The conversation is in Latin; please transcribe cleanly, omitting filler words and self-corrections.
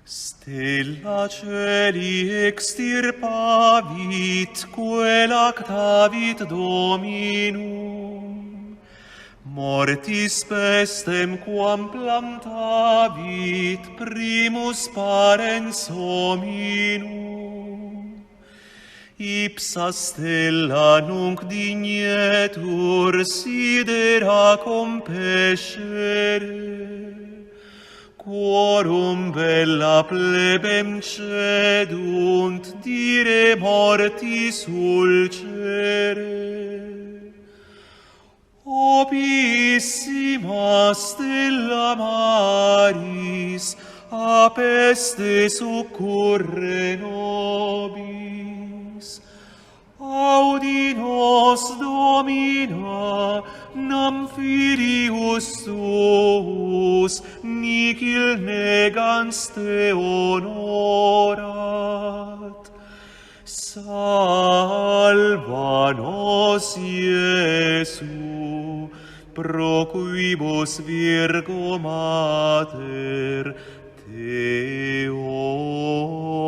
Stella celi extirpavit, quelactavit Dominum. Mortis pestem quam plantavit, primus parens hominum. Ipsa stella nunc dignetur sidera compescere, quorum bella plebem cedunt dire mortis ulcere. Opissima stella maris, a peste succurre nobis. Audi nos, Domina, nam filius tuus, nicil negans te honorat. Salva nos, Iesu, pro quibus Virgo Mater te ora.